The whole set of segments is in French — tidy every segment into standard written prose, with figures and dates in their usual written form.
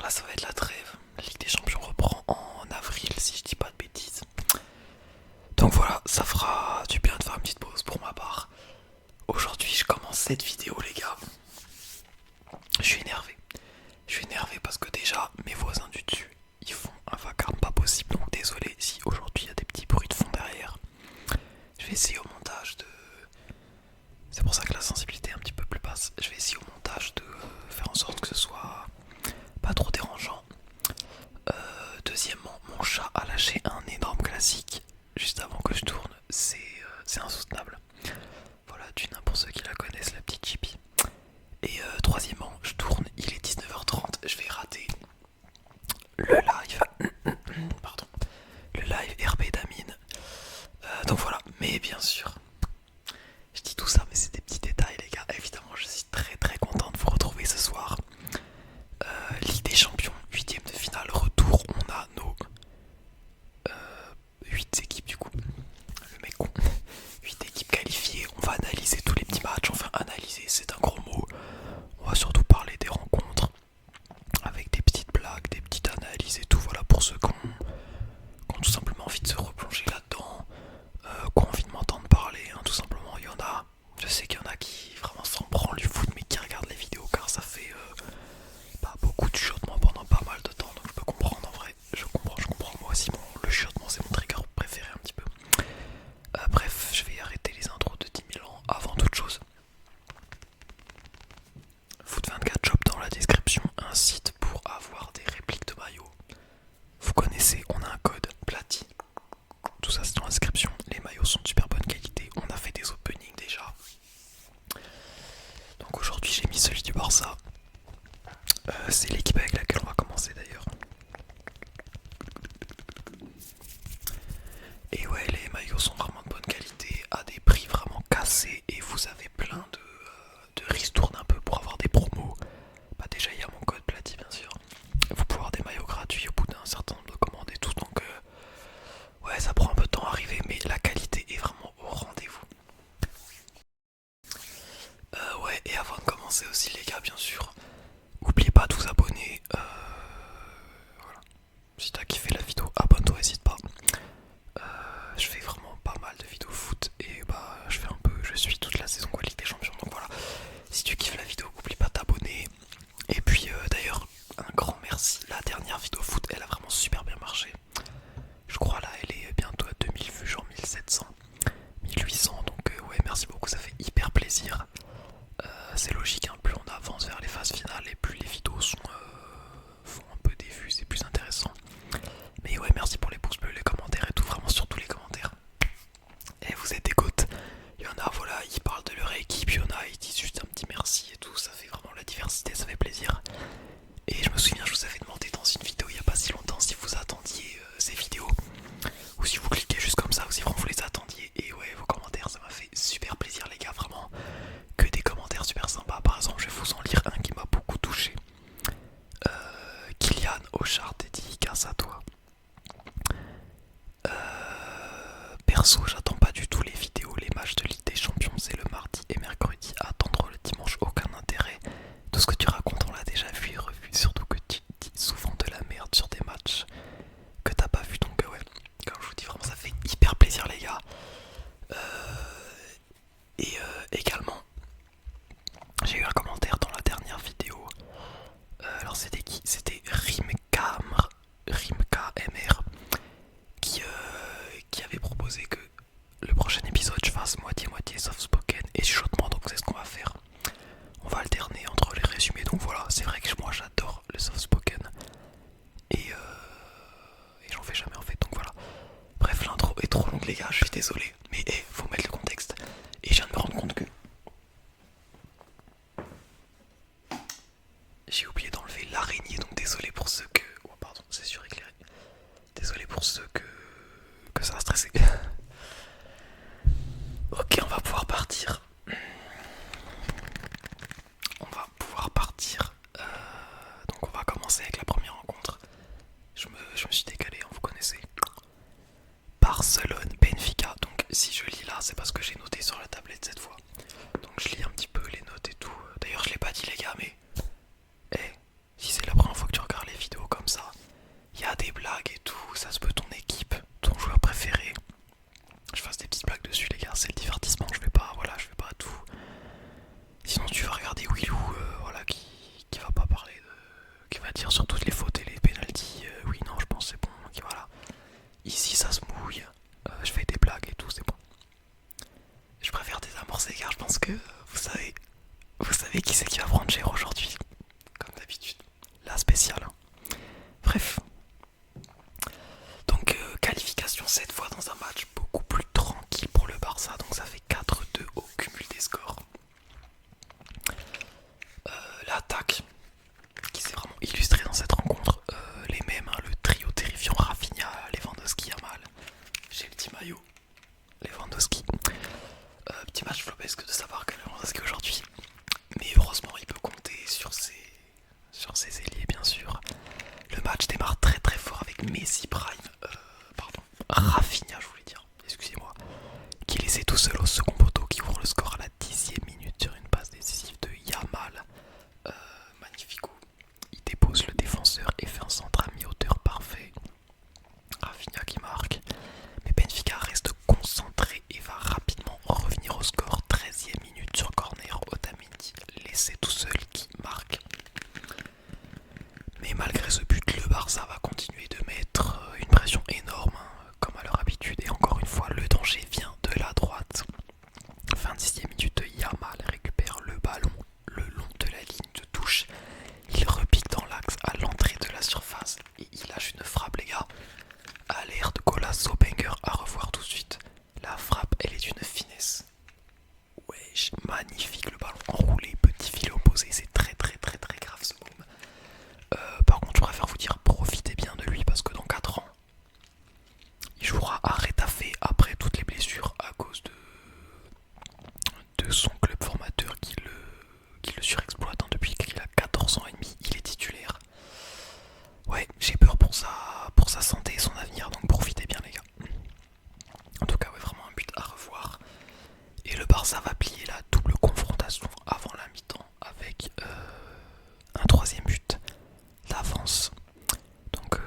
là ça va être la trêve. La Ligue des Champions reprend en avril si je dis pas de bêtises. Donc voilà, ça fera du bien de faire une petite pause pour ma part. Aujourd'hui je commence cette vidéo les gars. Je suis énervé. Je suis énervé parce que déjà mes voisins du dessus ils font un vacarme pas possible. Donc désolé si aujourd'hui il y a des petits bruits de fond derrière. Je vais essayer au montage de... C'est pour ça que la sensibilité est un petit peu plus basse. Je vais essayer au montage de faire en sorte que ce soit pas trop dérangeant. Deuxièmement, mon chat a lâché un énorme classique juste avant que je tourne. C'est insoutenable. Voilà, Duna pour ceux qui la connaissent, la petite chippie. Et troisièmement, je tourne, il est 19h30, je vais rater le live. Pardon. Le live RP d'Amine. Donc voilà, mais bien sûr, je dis tout ça, mais c'est des petits détails les gars. Évidemment, je suis très très content de vous retrouver ce soir. Ligue des Champions, 8ème de finale, retour. On a nos 8 équipes du coup. Le mec con. 8 équipes qualifiées. On va analyser tous les petits matchs. Enfin, analyser, c'est un gros mot. On va surtout parler des rencontres avec des petites blagues, des petites analyses et tout. Voilà pour ceux qui ont tout simplement envie de se replonger là-dedans, qui ont envie de m'entendre parler. Hein, tout simplement, il y en a. Je sais qu'il y en a qui vraiment s'en branlent du foot, mais qui regardent les vidéos car ça fait pas beaucoup de chuchotements pendant pas mal de temps. Donc je peux comprendre en vrai. Je comprends. Moi aussi, le chuchotement c'est mon trigger préféré un petit peu. Bref, je vais arrêter les intros de 10 000 ans avant toute chose. Foot24 Shop dans la description, un site pour avoir des répliques de maillots. Vous connaissez, on a un code Platine. Tout ça c'est dans la description. Les maillots sont de super bonne qualité. On a fait des openings déjà. Donc aujourd'hui j'ai mis celui du Barça. C'est l'équipe avec laquelle on va commencer d'ailleurs. Et ouais, les maillots sont vraiment de bonne qualité, à des prix vraiment cassés. Et vous avez plein de ristournes un peu pour avoir des promos. Bah déjà il y a mon code Plati bien sûr. Vous pouvez avoir des maillots gratuits au bout d'un certain nombre de commandes et tout. Donc ouais, ça prend un peu de temps à arriver, mais la qualité est vraiment au rendez-vous. Ouais, et avant de commencer aussi les gars, bien sûr, n'oubliez pas de vous abonner. Voilà. Si t'as kiffé la vidéo, abonne-toi, n'hésite pas. Je fais vraiment pas mal de vidéos foot et bah je suis toute la saison Ligue des Champions. Donc voilà, si tu kiffes la vidéo, n'oublie pas de t'abonner. Et puis d'ailleurs, un grand merci. La dernière vidéo foot, elle a vraiment super bien marché. Je crois là, elle est bientôt à 2000 vues, genre 1700, 1800. Donc ouais, merci beaucoup, ça fait hyper plaisir. C'est logique, hein, plus on avance vers les phases finales et plus les vidéos font un peu des vues, c'est plus intéressant. Mais ouais, merci pour les pouces bleus, les commentaires et tout, vraiment surtout les commentaires. Et vous êtes des gouttes. Il y en a, voilà, ils parlent de leur équipe, il y en a, ils disent juste un petit merci et tout, ça fait vraiment la diversité, ça fait plaisir. Et je me souviens, je vous avais demandé dans une vidéo il y a pas si longtemps si vous attendiez ces vidéos, ou si vous cliquez juste comme ça, ou si vraiment vous les attendiez. Et ouais, vos commentaires, ça m'a fait super plaisir les gars, vraiment. Que des commentaires super sympas. Par exemple, je vais vous en lire un qui m'a beaucoup touché. Kylian Auchard, dédicace à toi. Perso, j'attends pas du tout les vidéos, les matchs de Ligue des Champions, c'est le mardi et mercredi. Attendre le dimanche, aucun intérêt. Tout ce que tu racontes, on l'a déjà vu et revu. Surtout que tu dis souvent de la merde sur des matchs que t'as pas vu. Donc ouais, comme je vous dis, vraiment ça fait hyper plaisir les gars. Et également, j'ai eu un commentaire dans la dernière vidéo. Alors c'était qui? C'était Rimkmr qui avait proposé que le prochain épisode je fasse moitié-moitié soft spoken et chuchotement, donc c'est ce qu'on va faire. On va alterner entre les résumés, donc voilà, c'est vrai que moi j'adore le soft spoken et j'en fais jamais en fait, donc voilà. Bref, l'intro est trop longue les gars, je suis désolé, mais faut mettre le contexte. Et je viens de me rendre compte que j'ai oublié d'enlever l'araignée, donc désolé pour ceux que... Oh pardon, c'est suréclairé. Désolé pour ceux que ça a stressé. Ok, on va pouvoir partir. Donc on va commencer avec la première rencontre. Je me suis décalé, hein, vous connaissez. Barcelone, Benfica. Donc si qui c'est qui va prendre cher aujourd'hui? Comme d'habitude, la spéciale. Bref. Donc qualification cette fois dans un match beaucoup plus tranquille pour le Barça. Donc ça fait 4-2 au cumul des scores. L'attaque qui s'est vraiment illustrée dans cette rencontre. Les mêmes, hein, le trio terrifiant Rafinha, Lewandowski, Yamal. J'ai le petit maillot. Lewandowski. Petit match flopesque de savoir que Lewandowski aujourd'hui. Mais heureusement il peut compter sur ses ailiers bien sûr. Le match démarre très très fort avec Messi Prime. Rafinha je voulais dire, excusez-moi. Qui est laissé tout seul au second poteau, qui ouvre le score à la 10e minute sur une passe décisive de Yamal. Magnifique coup. Il dépose le défenseur et fait un centre à mi-hauteur parfait. Rafinha qui marque. Mais Benfica reste concentré et va rapidement revenir au score. 13e minute sur corner, Otamendi laissé tout seul qui marque. Mais malgré ce but, le Barça va continuer de mettre une pression énorme, hein, comme à leur habitude. Et encore une fois, le danger vient de la droite. 26e minute, Yamal récupère le ballon le long de la ligne de touche. Il repique dans l'axe à l'entrée de la surface et il lâche une frappe, les gars. Alerte, Golazo banger à revoir tout de suite. La frappe, elle est d'une finesse. Wesh, magnifique, le ballon enroulé, petit filet opposé, c'est très très très très grave ce boom. Par contre, je préfère vous dire, profitez bien de lui parce que dans 4 ans, il jouera à Retafe après toutes les blessures à cause de son club formateur qui le surexploite, hein, depuis qu'il a 14 ans et demi, il est titulaire. Ouais, j'ai peur pour sa santé et son avenir, donc profitez bien les gars. En tout cas, ouais, vraiment un but à revoir. Et le Barça va plier la double confrontation avant la mi-temps avec un troisième but d'avance. Donc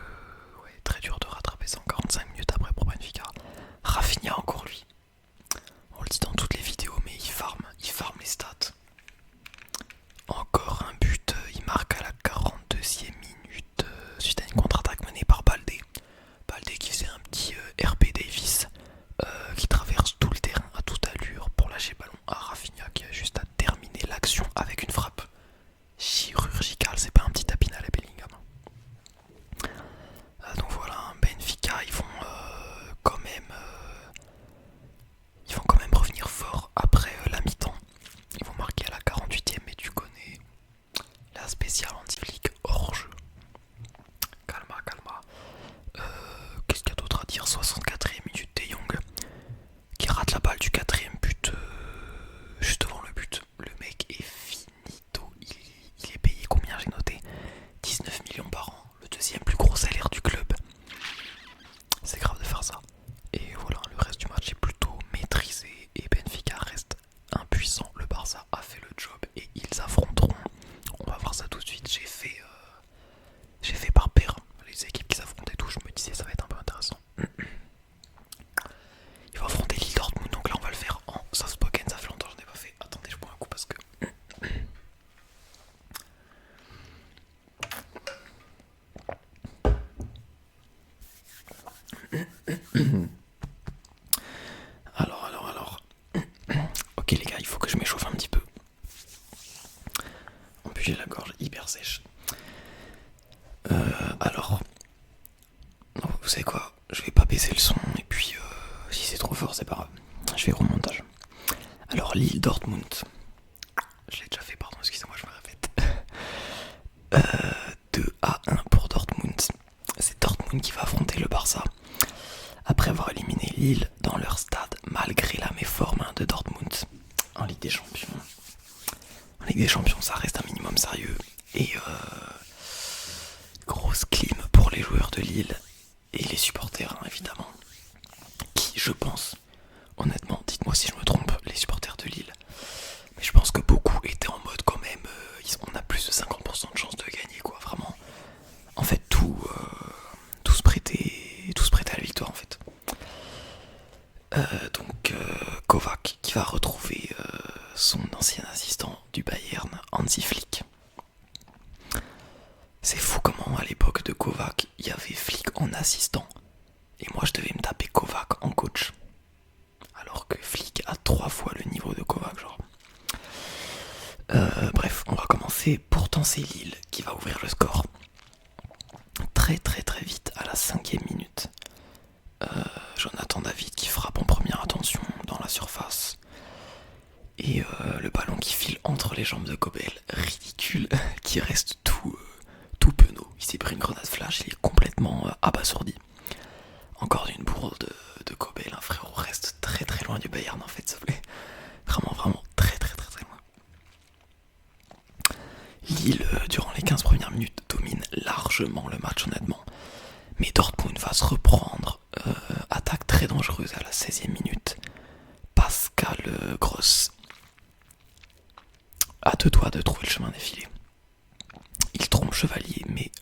ouais, très dur de rattraper ça en 45 minutes après pour Benfica. Rafinha encore lui. On le dit dans toutes les vidéos, mais il farm les stats. Encore un but, il marque à la 42e minute suite à une contre-attaque menée par Baldé. Baldé qui faisait un petit RP Davis qui traverse tout le terrain à toute allure pour lâcher le ballon à Rafinha qui a juste à terminer l'action avec une frappe chirurgicale. C'est pas un petit tapin à la Bellingham. Donc voilà, Benfica, ils vont quand même revenir fort après la mi-temps. Ils vont marquer à la 48e, mais tu connais la spéciale anti-flic hors jeu. Calma. Qu'est-ce qu'il y a d'autre à dire? 64e minute de Jong qui rate la balle du 4e but juste devant le but. Le mec est finito. Il est payé combien, j'ai noté? 19 millions par an. Le deuxième plus gros salaire du club. C'est grave de faire ça. Et voilà, le reste du match est plutôt maîtrisé et Benfica reste impuissant. Le Barça a fait le job et ils affronteront. On va voir ça tout de suite. J'ai fait par paire les équipes qui s'affrontent et tout. Je me disais ça va être un peu intéressant. Il va affronter Lille Dortmund, donc là on va le faire en Softpoken. Ça fait longtemps que je n'ai pas fait. Attendez, je bois un coup parce que alors. Ok les gars, il faut que je m'échauffe un petit peu. En plus j'ai la gorge hyper sèche. Alors, non, vous savez quoi? Je vais pas baisser le son et puis si c'est trop fort c'est pas grave. Je fais au montage. Alors Lille Dortmund. Je l'ai déjà fait, pardon, excusez-moi, je me répète. 2-1 pour Dortmund. C'est Dortmund qui va affronter le Barça. Après avoir éliminé Lille dans leur stade, malgré la méforme de Dortmund en Ligue des Champions. En Ligue des Champions, ça reste un minimum sérieux. Et grosse clim pour les joueurs de Lille et les supporters, hein, évidemment. Qui, je pense, honnêtement, dites-moi si je me trompe, les supporters de Lille. Mais je pense que beaucoup étaient en mode quand même, on a plus de 50% de chances de gagner, quoi, vraiment. En fait, tout se prêtait à la victoire, en fait. Donc Kovac qui va retrouver son ancien assistant du Bayern, Hansi Flick. C'est fou comment à l'époque de Kovac, il y avait Flick en assistant. Et moi je devais me taper Kovac en coach. Alors que Flick a 3 fois le niveau de Kovac, genre. Bref, très très très vite à la 5e minute. Jonathan David qui frappe en première intention dans la surface. Et le ballon qui file entre les jambes de Kobel, ridicule, qui reste tout penaud. Il s'est pris une grenade flash, il est complètement abasourdi. Encore une bourde de Kobel, un frérot reste très très loin du Bayern en fait, s'il te plaît. Vraiment très très très très loin. Lille, durant les 15 premières minutes, domine largement le match honnêtement. Mais Dortmund va se reprendre, attaque très dangereuse à la 16e minute. Pascal Gross a deux doigts de trouver le chemin défilé. Il trompe Chevalier, mais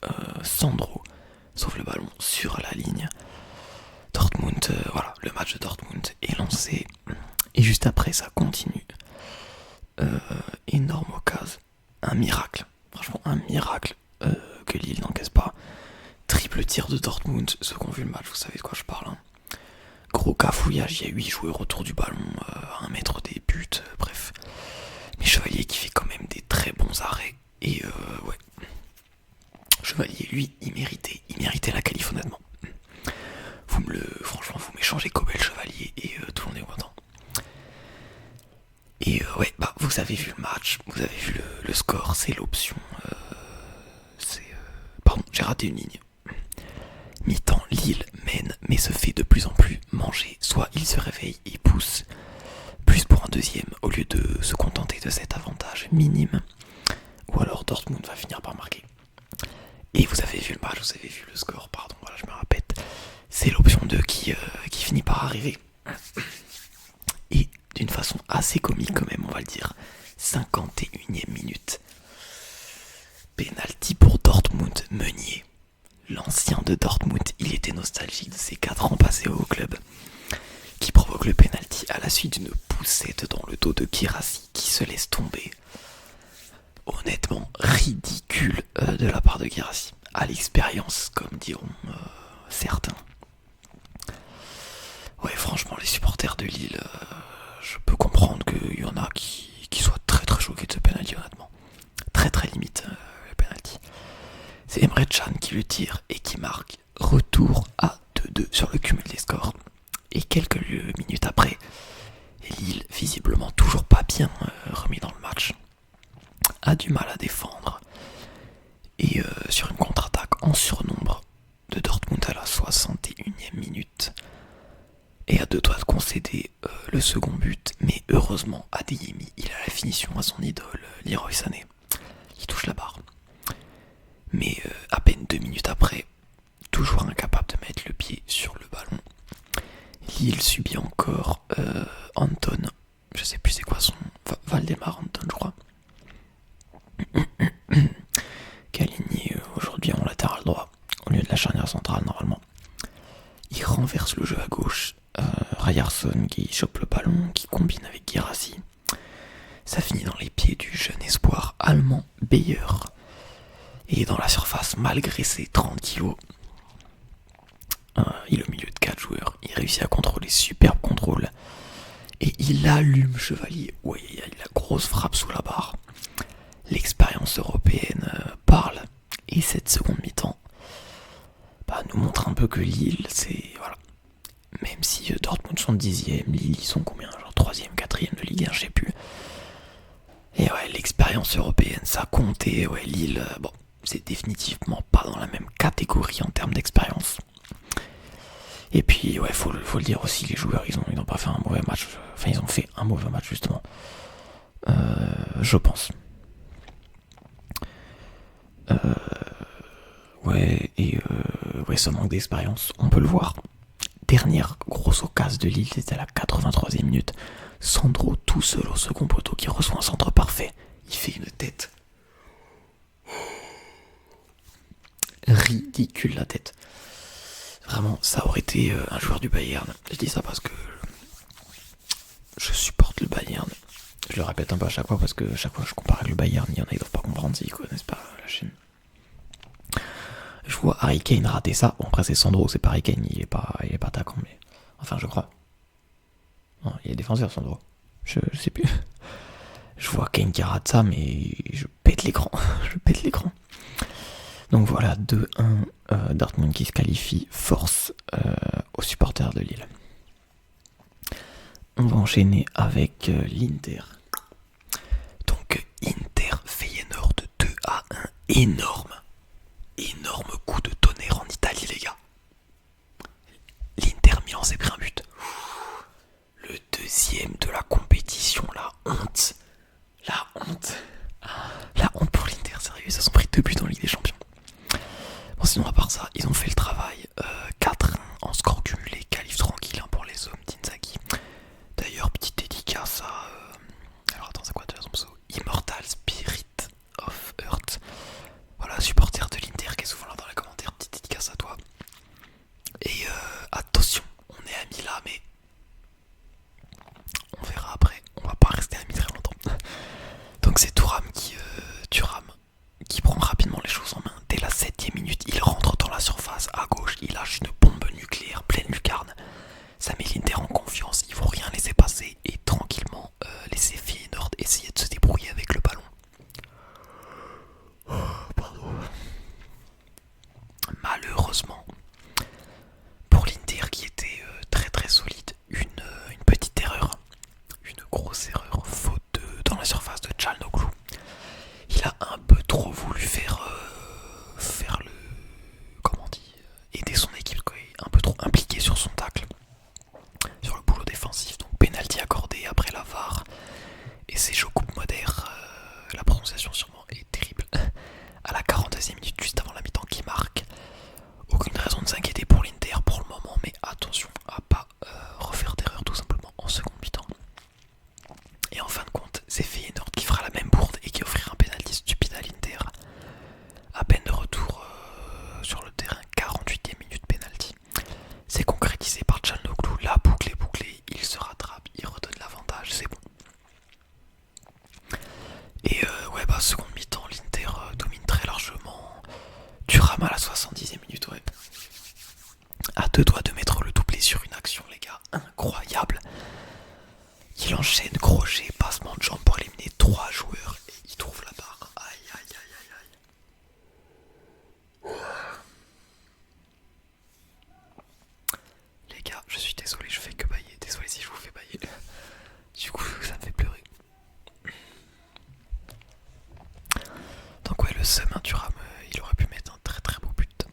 Sandro sauve le ballon sur la ligne. Dortmund, voilà, le match de Dortmund est lancé. Et juste après, ça continue. Énorme occasion. Un miracle. Franchement, un miracle que Lille n'encaisse pas. Triple tir de Dortmund. Ceux qui ont vu le match, vous savez de quoi je parle. Hein. Gros cafouillage, il y a 8 joueurs autour du ballon, à 1 mètre des buts, bref. Mais Chevalier qui fait quand même des très bons arrêts. Et ouais. Chevalier, lui, il méritait la qualif honnêtement. Franchement, vous m'échangez Kobel Chevalier et tout le monde est content. Et ouais, bah vous avez vu le match, vous avez vu le score, c'est l'option. Pardon, j'ai raté une ligne. Mi-temps, Lille mène, mais se fait de plus en plus manger. Soit il se réveille et pousse plus pour un deuxième, au lieu de se contenter de cet avantage minime. Ou alors Dortmund va finir par marquer. Et vous avez vu le match, vous avez vu le score, pardon, voilà, je me répète. C'est l'option 2 qui finit par arriver. Et d'une façon assez comique quand même, on va le dire. 51e minute. Penalty pour Dortmund, Meunier. L'ancien de Dortmund, il était nostalgique de ses 4 ans passés au club. Qui provoque le penalty à la suite d'une poussette dans le dos de Guirassy qui se laisse tomber. Honnêtement, ridicule de la part de Guirassy. À l'expérience, comme diront certains. Ouais, franchement, les supporters de Lille, je peux comprendre qu'il y en a qui soient très très choqués de ce penalty, honnêtement. Très très limite le penalty. C'est Emre Can qui le tire et qui marque. Retour à 2-2 sur le cumul des scores. Et quelques minutes après, Lille, visiblement toujours pas bien remis dans le match, a du mal à défendre. Et sur une contre-attaque en surnombre de Dortmund à la 61e minute, et à 2 doigts de concéder le second but, mais heureusement Adeyemi, il a la finition à son idole Leroy Sané, qui touche la barre. Mais à peine 2 minutes après, toujours incapable de mettre le pied sur le ballon, Lille subit encore Anton, je sais plus c'est quoi son... Valdemar Anton je crois, qui est aligné aujourd'hui en latéral droit, au lieu de la charnière centrale normalement. Il renverse le jeu à gauche, Ryerson qui chope le ballon, qui combine avec Guirassy. Ça finit dans les pieds du jeune espoir allemand Beyer. Et dans la surface, malgré ses 30 kilos, il est au milieu de 4 joueurs. Il réussit à contrôler, superbe contrôle. Et il allume Chevalier. Ouais, il a la grosse frappe sous la barre. L'expérience européenne parle. Et cette seconde mi-temps nous montre un peu que Lille, c'est... Voilà. Même si Dortmund sont 10e, Lille, ils sont combien? Genre 3e, 4e de Ligue 1, je sais plus. Et ouais, l'expérience européenne, ça compte. Et ouais, Lille, bon, c'est définitivement pas dans la même catégorie en termes d'expérience. Et puis, ouais, faut le dire aussi, les joueurs, ils ont pas fait un mauvais match. Enfin, ils ont fait un mauvais match, justement. Je pense. Ouais, et ce manque d'expérience, on peut le voir. Dernière grosse occasion de Lille, c'était à la 83e minute. Sandro tout seul au second poteau qui reçoit un centre parfait. Il fait une tête. Ridicule la tête. Vraiment, ça aurait été un joueur du Bayern. Je dis ça parce que je supporte le Bayern. Je le répète un peu à chaque fois parce que chaque fois que je compare avec le Bayern, il y en a qui doivent pas comprendre s'ils connaissent pas la chaîne. Je vois Harry Kane rater ça. Bon, après c'est Sandro, c'est pas Harry Kane, il est pas attaquant, mais... Enfin, je crois. Non, il est défenseur, Sandro. Je sais plus. Je vois Kane qui rate ça, mais je pète l'écran. Je pète l'écran. Donc voilà, 2-1, Dortmund qui se qualifie, force aux supporters de Lille. On va enchaîner avec l'Inter. Donc Inter Feyenoord 2-1, énorme coup de tonnerre en Italie les gars. L'Inter Milan s'est pris un but. Le deuxième de la compétition, la honte. La honte pour l'Inter, sérieux, ils se sont pris 2 buts en Ligue des Champions. Bon sinon à part ça, ils ont fait le travail. 4-1 en score cumulé, qualif tranquille pour les hommes d'Inzaghi. D'ailleurs, petite dédicace à... alors attends, c'est quoi déjà son pseudo? Immortal Spirit of Earth. Voilà, supporter de l'Inter qui est souvent là dans les commentaires, petite dédicace à toi. Et attention, on est amis là, mais on verra après, on va pas rester amis très longtemps. Donc c'est Thuram qui prend rapidement les choses en main. Dès la 7ème minute, il rentre dans la surface à gauche, il lâche une bombe nucléaire pleine lucarne. Ça met l'Inter en confiance, ils vont rien laisser passer et tranquillement laisser Feyenoord essayer de se débrouiller avec le ballon. Pardon. Malheureusement, pour l'Inter qui était très très solide, une petite erreur, une grosse erreur, faute dans la surface de Çalhanoğlu. Il a un peu trop voulu faire le... comment on dit, aider son équipe, quoi, un peu trop impliqué sur son tacle, sur le boulot défensif. Donc penalty accordé après la VAR. Et c'est Jakub Moder, la prononciation sûrement est terrible, à la 42e minute, juste avant la mi-temps, qui marque. Aucune raison de s'inquiéter pour l'Inter pour le moment, mais attention à pas refaire d'erreur tout simplement en seconde mi-temps. Et en fin de compte, c'est Feyenoord qui fera la même bourde et qui offrira un penalty stupide à l'Inter. À peine de retour sur le terrain, 48e minute penalty. C'est concrétisé par Çalhanoğlu, la boucle est bouclée, il se rattrape, il redonne l'avantage, c'est bon. Et ouais, bah seconde mi-temps, l'Inter domine très largement. Thuram à la 70e minute, ouais. À 2 doigts de mettre le doublé sur une action, les gars, incroyable. Il enchaîne crochet, passement de jambes pour éliminer 3 joueurs et il trouve la barre. Aïe aïe aïe aïe aïe. Les gars, je suis désolé, je fais que bailler. Désolé si je vous fais bailler. Du coup, ça me fait pleurer. Donc ouais, le seum, Thuram, il aurait pu mettre un très très beau but.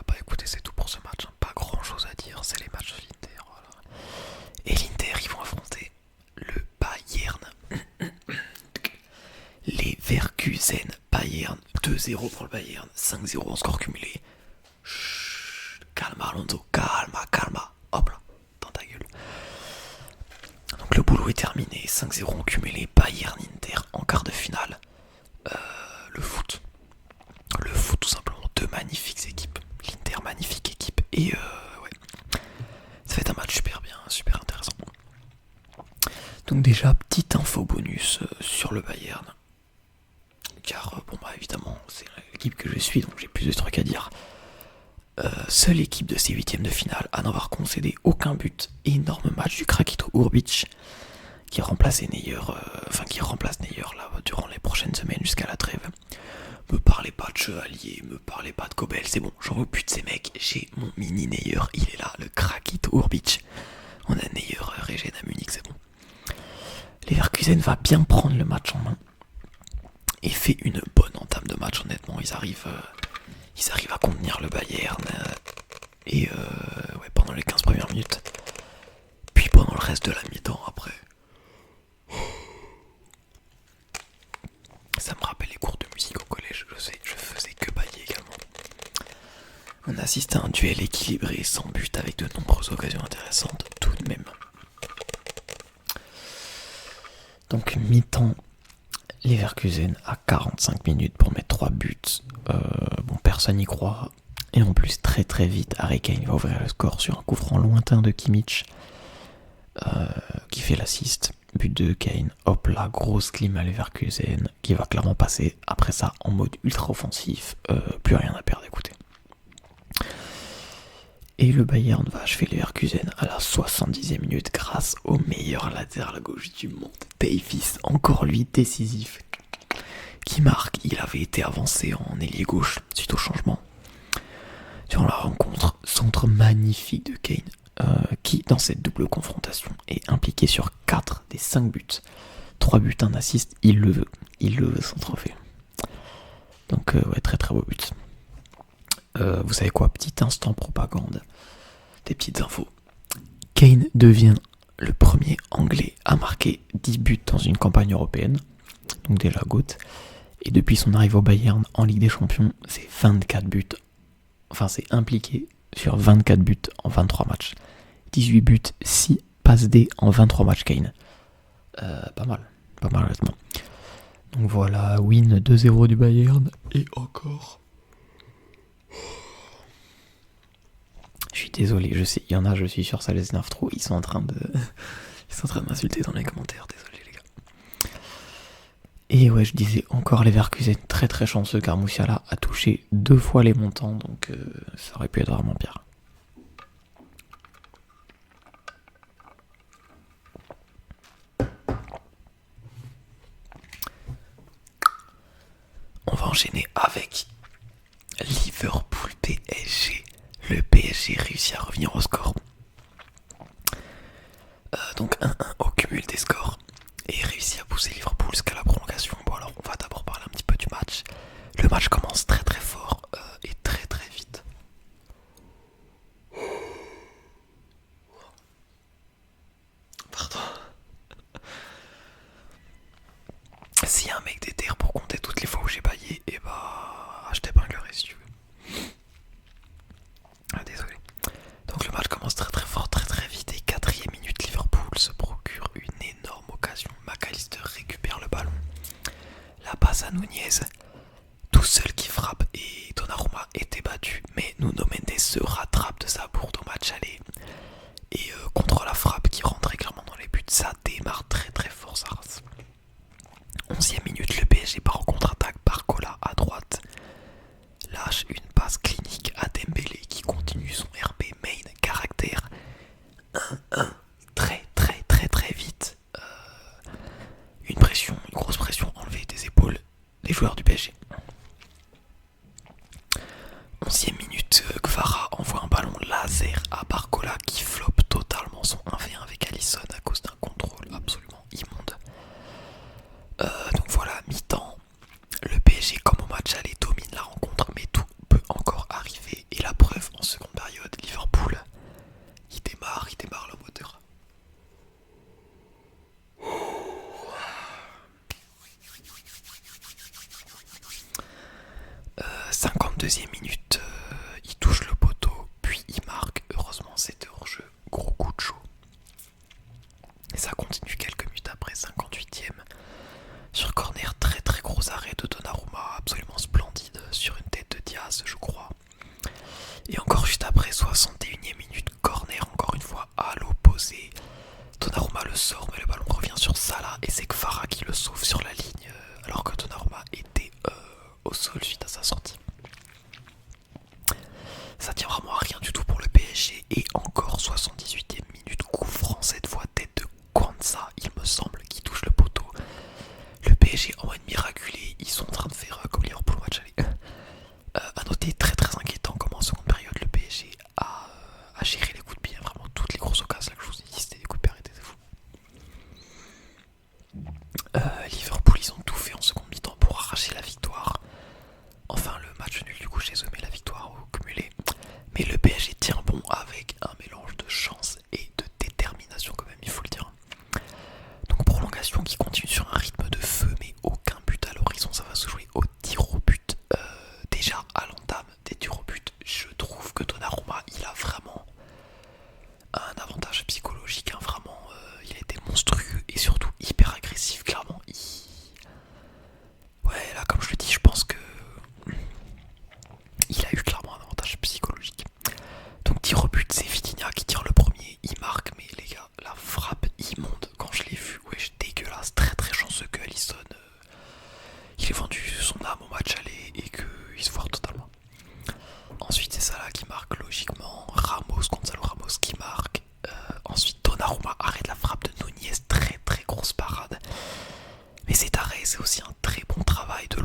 Bah écoutez, c'est tout pour ce match, hein. Pas grand chose à dire, c'est les matchs de l'Inter, voilà. Et l'Inter, ils vont affronter le Bayern. Les Leverkusen Bayern, 2-0 pour le Bayern, 5-0 en score cumulé. Chut, calma Alonso, calma, hop là, dans ta gueule. Donc le boulot est terminé, 5-0 en cumulé, Bayern Inter en quart de finale. Le foot tout simplement, 2 magnifiques équipes, l'Inter magnifique équipe et ouais, ça va être un match super bien, super intéressant. Donc déjà, petite info bonus sur le Bayern, car bon bah évidemment c'est l'équipe que je suis donc j'ai plus de trucs à dire. Seule équipe de ces 8ème de finale à n'avoir concédé aucun but. Énorme match du Krakito Urbic qui remplace Neuer là durant les prochaines semaines jusqu'à la trêve. Me parlez pas de Chevalier, me parlez pas de Kobel, c'est bon, j'en veux plus de ces mecs, j'ai mon mini Neuer, il est là, le Krakito Urbic. On a Neuer Regen à Munich, c'est bon. Leverkusen va bien prendre le match en main et fait une bonne entame de match, honnêtement, ils arrivent à contenir le Bayern et ouais, pendant les 15 premières minutes, puis pendant le reste de la mi-temps après. Ça me rappelle les cours de musique au collège, je sais, je faisais que bailler également. On assiste à un duel équilibré, sans but, avec de nombreuses occasions intéressantes, tout de même. Donc mi-temps, Leverkusen à 45 minutes pour mettre 3 buts. Bon, personne n'y croit. Et en plus, très très vite, Harry Kane va ouvrir le score sur un coup franc lointain de Kimmich, qui fait l'assist. But de Kane, hop là, grosse clim à Leverkusen, qui va clairement passer après ça en mode ultra offensif, plus rien à perdre, écoutez. Et le Bayern va achever Leverkusen à la 70e minute grâce au meilleur latéral gauche du monde, Davies, encore lui décisif. qui marque. Il avait été avancé en ailier gauche suite au changement. Durant la rencontre, centre magnifique de Kane, qui dans cette double confrontation est impliqué sur 4 des 5 buts. 3 buts, 1 assist, il le veut son trophée. Donc ouais, très très beau but. Vous savez quoi, petit instant propagande, des petites infos. Kane devient le premier anglais à marquer 10 buts dans une campagne européenne, donc déjà GOAT. Et depuis son arrivée au Bayern en Ligue des Champions, c'est 24 buts. Enfin, c'est impliqué sur 24 buts en 23 matchs. 18 buts, 6 passes D en 23 matchs Kane. Pas mal honnêtement. Donc voilà, win 2-0 du Bayern. Et encore. Je suis désolé, je sais, il y en a, je suis sûr, ça les énerve trop. Ils sont en train de m'insulter dans les commentaires, désolé les gars. Et ouais, je disais encore les Leverkusen très très chanceux car Musiala a touché 2 fois les montants, donc ça aurait pu être vraiment pire. On va enchaîner avec Liverpool PSG. Le PSG réussit à revenir au score. Donc 1-1 au cumul des scores. Et réussit à pousser Liverpool jusqu'à la prolongation. Bon alors on va d'abord parler un petit peu du match. Le match commence très très fort et très très vite. Pardon. S'il y a un mec déter pour compter toutes les fois où j'ai baillé, et bah je t'épinglerai si tu veux. Ah désolé. Donc le match commence très très fort, très très vite. Et 4ème minute, Liverpool se procure une énorme occasion. McAllister récupère le ballon. La passe à Nunez. Tout seul qui frappe et Donnarumma était battu. Mais Nuno Mendes se rattrape de sa bourde au match aller. Et contre la frappe qui rentre clairement dans les buts, ça démarre très très fort sa race. 11ème minute, le PSG part en contre-attaque. Barcola à droite lâche une passe clinique à Dembélé qui continue son RB main caractère 1-1 très très très très vite. Une grosse pression enlevée des épaules des joueurs du PSG. 11ème minute, Kvara envoie un ballon laser à Barcola qui floppe totalement son 1v1 avec Alisson à cause d'un contrôle absolument immonde. Donc voilà, mi-temps. Le PSG, comme au match aller, domine la rencontre, mais tout peut encore arriver. Et la preuve, en seconde période, Liverpool, il démarre le moteur. 52ème minute, il touche le poteau, puis il marque. Heureusement, c'était hors-jeu. Gros coup de chaud. Et ça continue quelques minutes après, 58ème. Sur corner, très très gros arrêt de Donnarumma, absolument splendide, sur une tête de Diaz, je crois. Et encore juste après, 61ème minute, corner, encore une fois, à l'opposé. Donnarumma le sort, mais le ballon revient sur Salah, et c'est Kvara qui le sauve sur la ligne, alors que Donnarumma était au sol suite à sa sortie. Ça tient vraiment à rien du tout pour le PSG, et encore 78ème minute, coup franc, cette fois tête de Kwanza, il me semble, qui touche le poteau. Le PSG en mode miraculé, ils sont en train de faire comme Liverpool match aller. À noter, très très inquiétant comment en seconde période le PSG a géré les coups de pied. Vraiment toutes les grosses occasions là que je vous ai dit, c'était des coups de pied arrêtés, c'est fou. Liverpool, ils ont tout fait en seconde mi-temps pour arracher la victoire. Enfin le match nul du coup chez eux, mais la victoire au cumulé. Mais le PSG tient bon avec un mélange de chance et de détermination quand même, il faut le dire. Donc prolongation qui continue sur un rythme de feu, mais aucun but à l'horizon, ça va se jouer au tir au but. Déjà à l'entame des tirs au but, je trouve que Donnarumma, il a vraiment un avantage psychologique, hein, vraiment, il a été monstrueux et surtout hyper agressif, clairement. Ouais, là comme je le dis, je pense que il a eu clairement un avantage psychologique. Donc tir au but, c'est Vitinha qui tire le premier, il marque, mais les gars, la frappe immonde quand je l'ai vu, wesh, dégueulasse, très très chanceux que Alisson il ait vendu son âme au match aller et qu'il se foire totalement. Ensuite c'est Salah qui marque logiquement, Gonzalo Ramos qui marque, ensuite Donnarumma arrête la frappe de Nunez, très très grosse parade. Mais cet arrêt c'est aussi un très bon travail de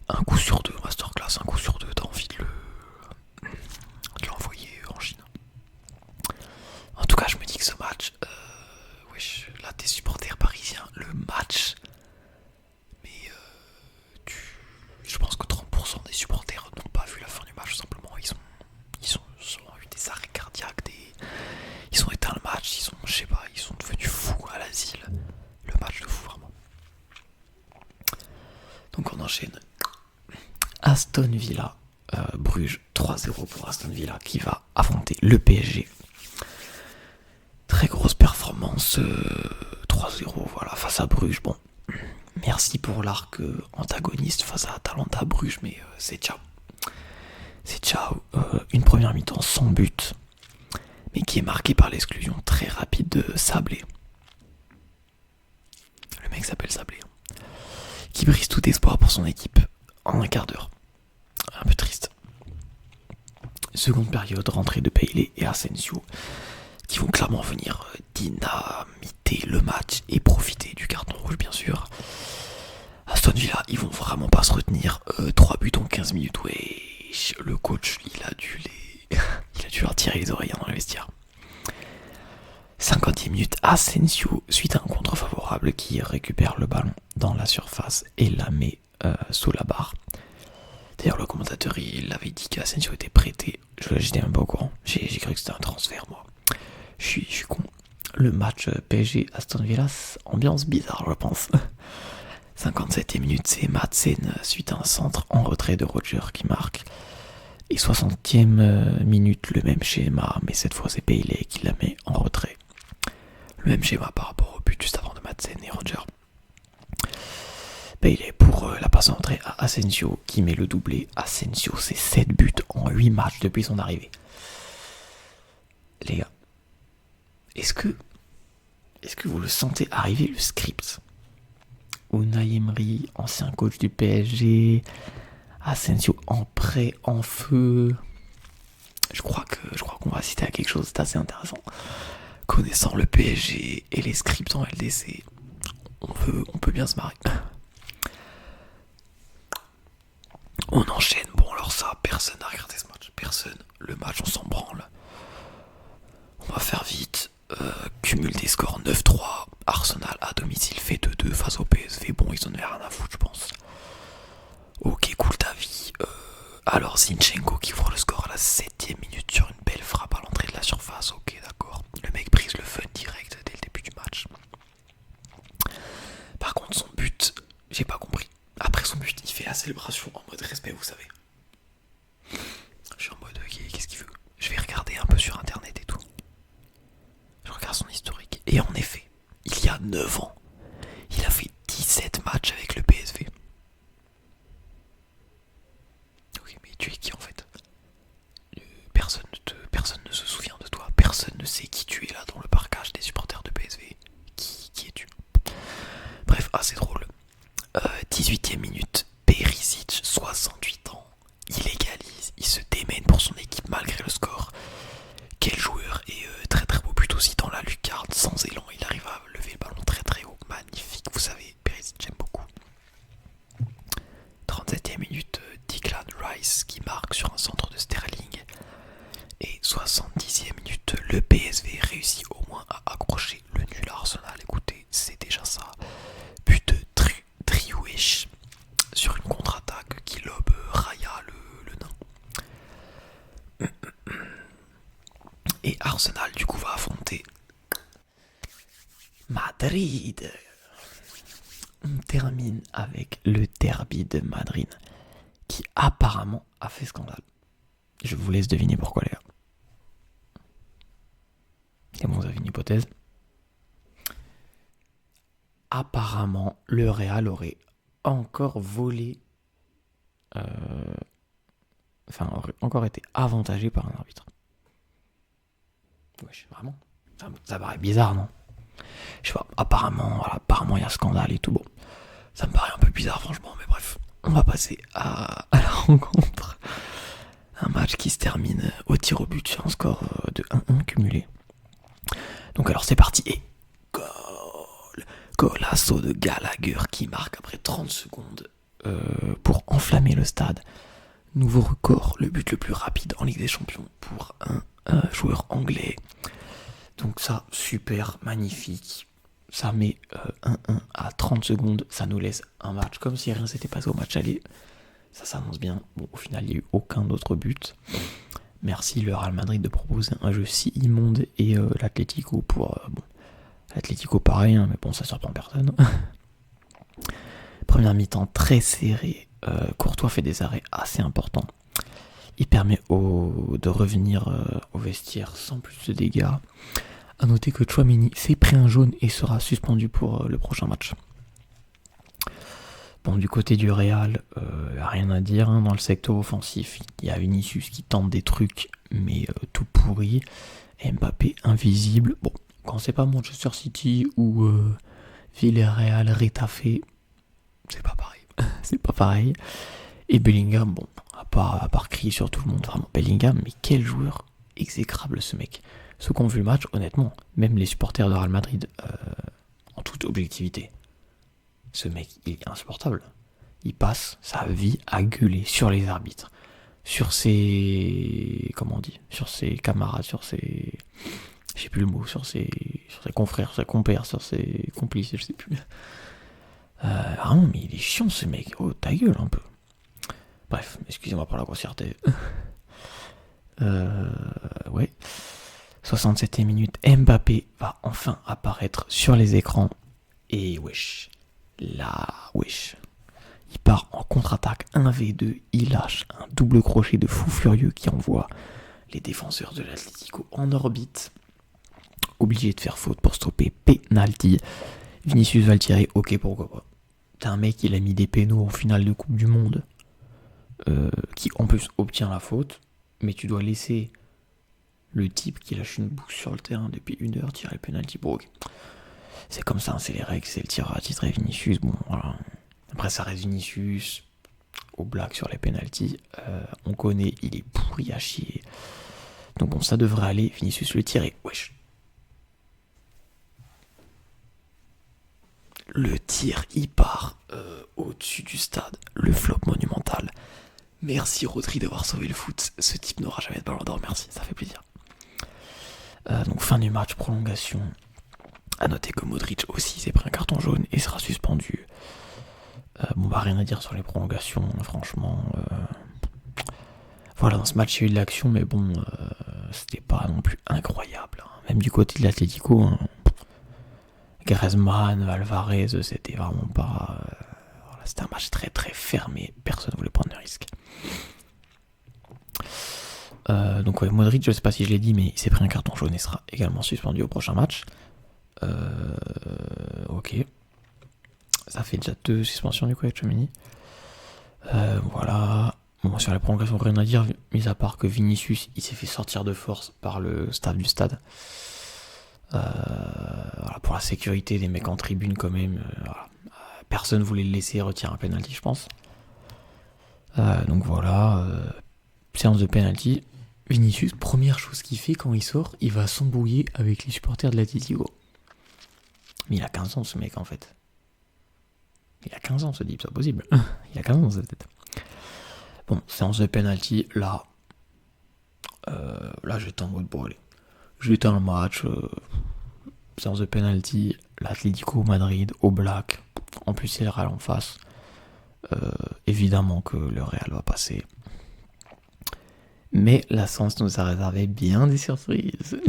un coup sur deux, masterclass, un coup sur deux, t'as envie de l'envoyer en Chine. En tout cas, je me dis que ce match, wesh, là t'es supporter parisien, le match, mais je pense que 30% des supporters n'ont pas vu la fin du match, tout simplement. Ils ont eu des arrêts cardiaques, ils ont éteint le match, je sais pas, ils sont devenus fous à l'asile. Le match de fou, vraiment. Donc on enchaîne. Aston Villa, Bruges, 3-0 pour Aston Villa qui va affronter le PSG. Très grosse performance, 3-0 voilà, face à Bruges. Bon, merci pour l'arc antagoniste face à Atalanta Bruges, mais c'est ciao. C'est ciao. Une première mi-temps sans but, mais qui est marquée par l'exclusion très rapide de Sablé. Le mec s'appelle Sablé. Qui brise tout espoir pour son équipe en un quart d'heure. Un peu triste. Seconde période, rentrée de Bailey et Asensio, qui vont clairement venir dynamiter le match et profiter du carton rouge, bien sûr. Aston Villa, ils vont vraiment pas se retenir. 3 buts en 15 minutes, ouais. Le coach, il a dû leur tirer les oreilles dans le vestiaire. 50e minute, Asensio, suite à un contre favorable, qui récupère le ballon dans la surface et la met sous la barre. D'ailleurs, le commentateur, il avait dit qu'Asensio était prêté. J'étais même pas au courant. J'ai cru que c'était un transfert, moi. Je suis con. Le match PSG-Aston Villa, ambiance bizarre, je pense. 57e minute, c'est Madsen suite à un centre en retrait de Roger qui marque. Et 60e minute, le même schéma, mais cette fois c'est Bailey qui la met en retrait. Le même schéma par rapport au but juste avant de Madsen et Roger. Bailey pour la passe en entrée à Asensio qui met le doublé. Asensio, c'est 7 buts en 8 matchs depuis son arrivée. Les gars, est-ce que vous le sentez arriver, le script? Unai Emery, ancien coach du PSG, Asensio en prêt, en feu. Je crois qu'on va citer à quelque chose d'assez intéressant. Connaissant le PSG et les scripts en LDC, on peut bien se marrer. On enchaîne. Bon, alors ça, personne n'a regardé ce match. Personne. Le match, on s'en branle. On va faire vite. Cumul des scores 9-3. Arsenal à domicile fait 2-2 face au PSV. Bon, ils en avaient rien à foutre, je pense. Ok, cool ta vie. Alors, Zinchenko qui ouvre le score à la 7ème minute sur une belle frappe à l'entrée de la surface. Ok, d'accord. Le mec brise le fun direct dès le début du match. Par contre, son but, j'ai pas compris. Après son but, il fait la célébration en mode respect, vous savez. Je suis en mode, ok, qu'est-ce qu'il veut? Je vais regarder un peu sur internet et tout. Je regarde son historique. Et en effet, il y a 9 ans, il a fait 17 matchs avec le PSV. Ok, mais tu es qui en fait? Personne ne se souvient de toi. Personne ne sait qui tu es là dans le parcage des supporters de PSV. Qui es-tu? Bref, assez drôle. 18ème minute, Perisic, 68 ans, il égalise, il se démène pour son équipe malgré le score. Quel joueur, et très très beau but aussi dans la lucarne, sans élan, il arrive à lever le ballon très très haut, magnifique, vous savez, Perisic j'aime beaucoup. 37ème minute, Declan Rice qui marque sur un centre de Sterling. Et 70ème minute, le PSV réussit au moins à accrocher le nul à Arsenal, écoutez, c'est déjà ça. But de Driouech sur une contre-attaque qui lobe Raya le nain. Et Arsenal du coup va affronter Madrid. On termine avec le derby de Madrid qui apparemment a fait scandale. Je vous laisse deviner pourquoi les gars. Et bon, vous avez une hypothèse. Apparemment, le Real aurait encore volé, aurait encore été avantagé par un arbitre. Wesh, vraiment. Ça paraît bizarre, non? Je sais pas, apparemment il y a scandale et tout. Bon, ça me paraît un peu bizarre, franchement, mais bref. On va passer à la rencontre. Un match qui se termine au tir au but sur un score de 1-1 cumulé. Donc alors c'est parti et golasso de Gallagher qui marque après 30 secondes pour enflammé le stade. Nouveau record, le but le plus rapide en Ligue des Champions pour un joueur anglais. Donc ça, super, magnifique. Ça met 1-1 à 30 secondes. Ça nous laisse un match comme si rien s'était passé au match aller. Ça s'annonce bien. Bon, au final, il n'y a eu aucun autre but. Merci le Real Madrid de proposer un jeu si immonde et l'Atlético pour... l'Atlético pareil, hein, mais bon, ça surprend personne. Première mi-temps très serrée. Courtois fait des arrêts assez importants. Il permet de revenir au vestiaire sans plus de dégâts. A noter que Tchouaméni s'est pris un jaune et sera suspendu pour le prochain match. Bon, du côté du Real, rien à dire hein, dans le secteur offensif. Il y a Vinicius qui tente des trucs, mais tout pourri. Mbappé invisible. Bon, quand c'est pas Manchester City ou Villarreal, Retafe, c'est pas pareil. C'est pas pareil. Et Bellingham, bon, à part crier sur tout le monde, vraiment, Bellingham, mais quel joueur exécrable ce mec. Ceux qui ont vu le match, honnêtement, même les supporters de Real Madrid, en toute objectivité, ce mec, il est insupportable. Il passe sa vie à gueuler sur les arbitres, sur ses... comment on dit, sur ses camarades, sur ses... je sais plus le mot, sur ses confrères, sur ses compères, sur ses complices, je sais plus. Vraiment, mais il est chiant ce mec. Oh, ta gueule un peu. Bref, excusez-moi pour la grossièreté. Ouais. 67e minute, Mbappé va enfin apparaître sur les écrans. Et wesh. Wesh. Il part en contre-attaque 1v2. Il lâche un double crochet de fou furieux qui envoie les défenseurs de l'Atlético en orbite. Obligé de faire faute pour stopper penalty. Vinicius va le tirer, ok, pourquoi pas. T'as un mec, il a mis des pénaux en finale de Coupe du Monde, qui en plus obtient la faute, mais tu dois laisser le type qui lâche une bouse sur le terrain depuis 1 heure tirer le penalty. Bon, ok. C'est comme ça, hein, c'est les règles, c'est le tireur attitré Vinicius. Bon, voilà. Après, ça reste Vinicius, au black sur les penalties. On connaît, il est pourri à chier. Donc bon, ça devrait aller. Vinicius le tirer, wesh. Le tir, il part au-dessus du stade. Le flop monumental. Merci Rodri d'avoir sauvé le foot. Ce type n'aura jamais de ballon d'or, merci, ça fait plaisir. Donc fin du match, prolongation. A noter que Modric aussi s'est pris un carton jaune et sera suspendu. Rien à dire sur les prolongations, franchement. Voilà, dans ce match il y a eu de l'action, mais bon, c'était pas non plus incroyable. Hein. Même du côté de l'Atlético, hein. Griezmann, Alvarez, c'était vraiment pas... Voilà, c'était un match très très fermé, personne ne voulait prendre de risque. Donc ouais, Modric, je sais pas si je l'ai dit, mais il s'est pris un carton jaune et sera également suspendu au prochain match. Ok. Ça fait déjà 2 suspensions du coup avec Tchouaméni. Voilà. Bon, sur la prolongation, rien à dire, mis à part que Vinicius, il s'est fait sortir de force par le staff du stade. Voilà, pour la sécurité des mecs en tribune quand même. Voilà. Personne voulait le laisser retirer un penalty, je pense. Donc voilà. Séance de penalty. Vinicius, première chose qu'il fait quand il sort, il va s'embrouiller avec les supporters de l'Atlético. Mais il a 15 ans ce mec en fait. Il a 15 ans ce type, c'est pas possible. Il a 15 ans dans sa tête. Bon, séance de penalty, là j'étais en mode bon allez. J'étais le match, séance de penalty, l'Atlético Madrid au black, en plus c'est le Real en face. Évidemment que le Real va passer. Mais la séance nous a réservé bien des surprises.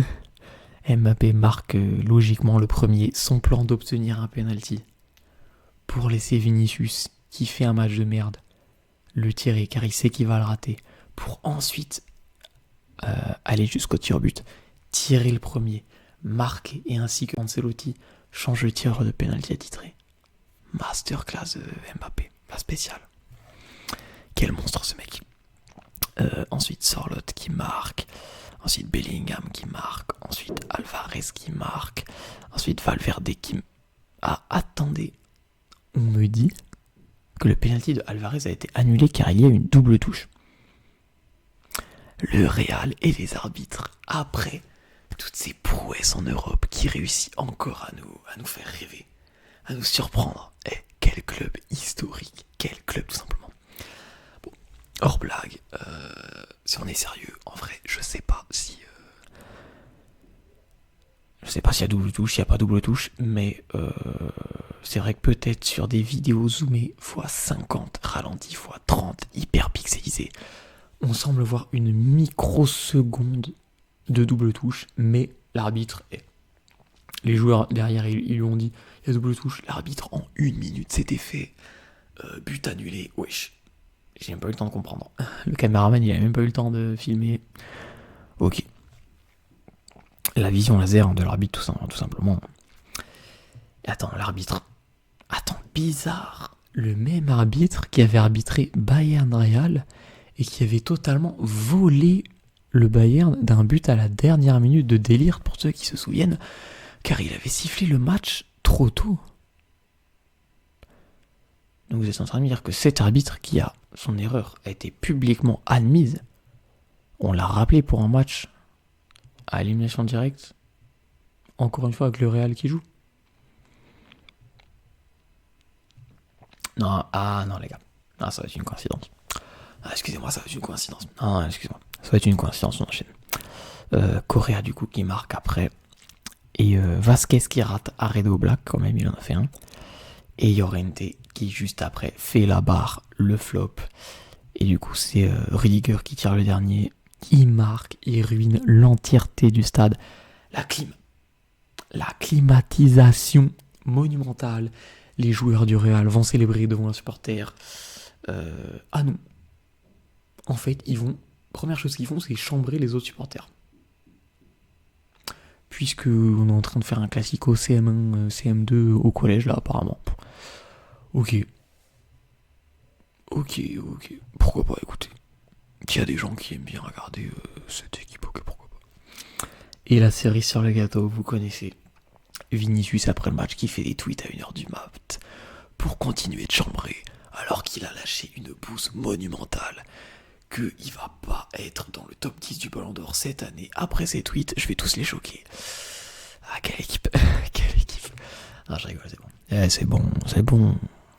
Mbappé marque logiquement le premier, son plan d'obtenir un penalty pour laisser Vinicius, qui fait un match de merde, le tirer car il sait qu'il va le rater, pour ensuite aller jusqu'au tir-but, tirer le premier, marquer et ainsi que Ancelotti change le tireur de penalty attitré. Masterclass Mbappé, la spéciale. Quel monstre ce mec. Ensuite Sorloth qui marque, ensuite Bellingham qui marque, ensuite Alvarez qui marque, ensuite Valverde qui... Ah, attendez, on me dit que le penalty de Alvarez a été annulé car il y a une double touche. Le Real et les arbitres, après toutes ces prouesses en Europe, qui réussit encore à nous faire rêver, à nous surprendre. Quel club historique, quel club tout simplement. hors blague, si on est sérieux, en vrai, je sais pas si... je sais pas s'il y a double touche, s'il n'y a pas double touche, mais c'est vrai que peut-être sur des vidéos zoomées x50, ralenties x30, hyper pixelisées, on semble voir une microseconde de double touche, mais l'arbitre est... Les joueurs derrière, ils lui ont dit, il y a double touche, l'arbitre en 1 minute s'était fait, but annulé, wesh. J'ai même pas eu le temps de comprendre. Le caméraman, il a même pas eu le temps de filmer. Ok. La vision laser de l'arbitre, tout simplement. Et attends, l'arbitre. Attends, bizarre. Le même arbitre qui avait arbitré Bayern Real et qui avait totalement volé le Bayern d'un but à la dernière minute de délire, pour ceux qui se souviennent, car il avait sifflé le match trop tôt. Donc vous êtes en train de me dire que cet arbitre qui a son erreur a été publiquement admise, on l'a rappelé pour un match à élimination directe, encore une fois avec le Real qui joue. Non, non les gars, non, ça va être une coïncidence. Ah, excusez-moi, ça va être une coïncidence. Non, excusez-moi, ça va être une coïncidence, on enchaîne. Correa du coup qui marque après, et Vasquez qui rate Arredo Black, quand même il en a fait un, et Llorente qui juste après fait la barre, le flop, et du coup c'est Rudiger qui tire le dernier, il marque, il ruine l'entièreté du stade. La climatisation monumentale, les joueurs du Real vont célébrer devant un supporter. Ah non, en fait première chose qu'ils font, c'est chambrer les autres supporters. Puisque on est en train de faire un classico CM1, CM2 au collège là apparemment. Ok. Pourquoi pas, écoutez. Il y a des gens qui aiment bien regarder cette équipe, ok, pourquoi pas. Et la cerise sur le gâteau, vous connaissez. Vinicius après le match qui fait des tweets à 1h du mat pour continuer de chambrer alors qu'il a lâché une bouse monumentale. Qu'il va pas être dans le top 10 du Ballon d'Or cette année. Après ces tweets, je vais tous les choquer. Ah, quelle équipe. Quelle équipe. Ah, je rigole, c'est bon. C'est bon.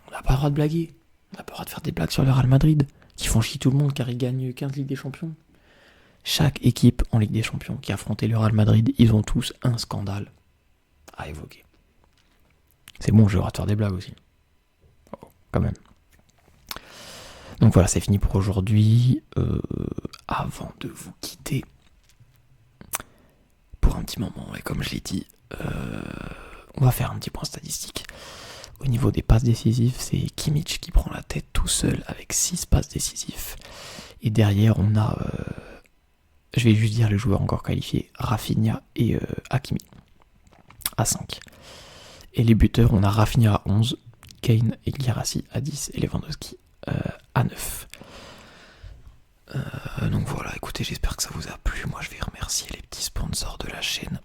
On n'a pas le droit de blaguer. On n'a pas le droit de faire des blagues sur le Real Madrid, qui font chier tout le monde car ils gagnent 15 Ligues des Champions. Chaque équipe en Ligue des Champions qui a affronté le Real Madrid, ils ont tous un scandale à évoquer. C'est bon, j'ai le droit de faire des blagues aussi. Oh, quand même. Donc voilà, c'est fini pour aujourd'hui. Avant de vous quitter, pour un petit moment, et comme je l'ai dit, on va faire un petit point statistique. Au niveau des passes décisives, c'est Kimmich qui prend la tête tout seul avec 6 passes décisives. Et derrière, on a, je vais juste dire les joueurs encore qualifiés, Rafinha et Hakimi à 5. Et les buteurs, on a Rafinha à 11, Kane et Guirassy à 10 et Lewandowski à 9. Donc voilà, écoutez, j'espère que ça vous a plu. Moi je vais remercier les petits sponsors de la chaîne.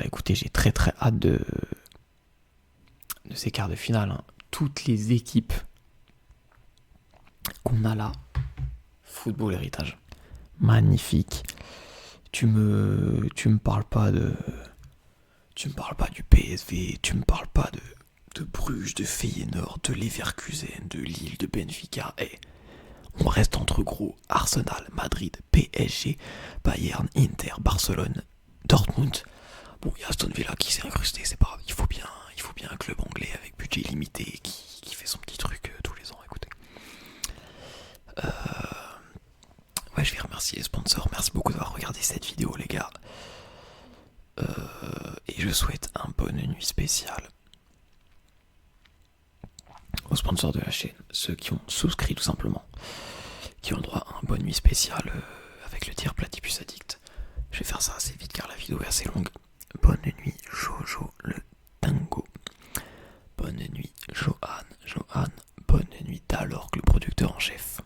Écoutez, j'ai très très hâte de ces quarts de finale. Hein. Toutes les équipes qu'on a là, football héritage, magnifique. Tu me parles pas du PSV, tu me parles pas de Bruges, de Feyenoord, de Leverkusen, de Lille, de Benfica. On reste entre gros Arsenal, Madrid, PSG, Bayern, Inter, Barcelone, Dortmund. Bon, il y a Aston Villa qui s'est incrusté, c'est pas grave. Il faut bien un club anglais avec budget limité qui fait son petit truc tous les ans, écoutez. Ouais, je vais remercier les sponsors. Merci beaucoup d'avoir regardé cette vidéo, les gars. Et je souhaite un bonne nuit spéciale aux sponsors de la chaîne, ceux qui ont souscrit tout simplement, qui ont droit à un bonne nuit spéciale avec le tir Platypus Addict. Je vais faire ça assez vite car la vidéo est assez longue. Bonne nuit Jojo le Tango. Bonne nuit Johan. Bonne nuit Dalorg le producteur en chef.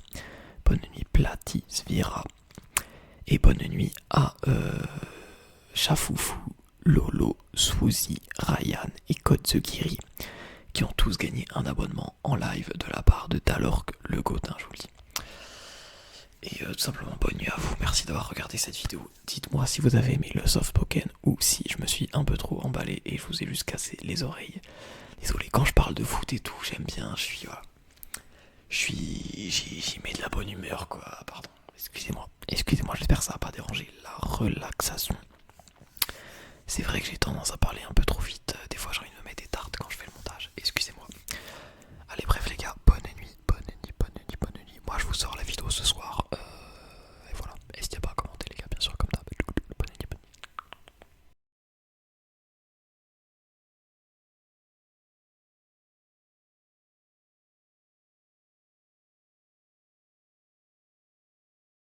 Bonne nuit Platy Svira. Et bonne nuit à Chafoufou, Lolo, Swoozy, Ryan et Kotsukiri, qui ont tous gagné un abonnement en live de la part de Dalorg le Gotin, je vous le dis. Et tout simplement bonne nuit à vous, merci d'avoir regardé cette vidéo. Dites-moi si vous avez aimé le softpoken ou si je me suis un peu trop emballé et je vous ai juste cassé les oreilles. Désolé, quand je parle de foot et tout, j'aime bien, je suis j'y mets de la bonne humeur quoi, pardon, excusez-moi, j'espère que ça va pas déranger la relaxation. C'est vrai que j'ai tendance à parler un peu trop vite, des fois j'ai envie de me mettre des tartes quand je fais le montage, excusez-moi. Allez bref les gars, bonne nuit, bonne nuit, bonne nuit, bonne nuit. Moi je vous sors la vidéo ce soir,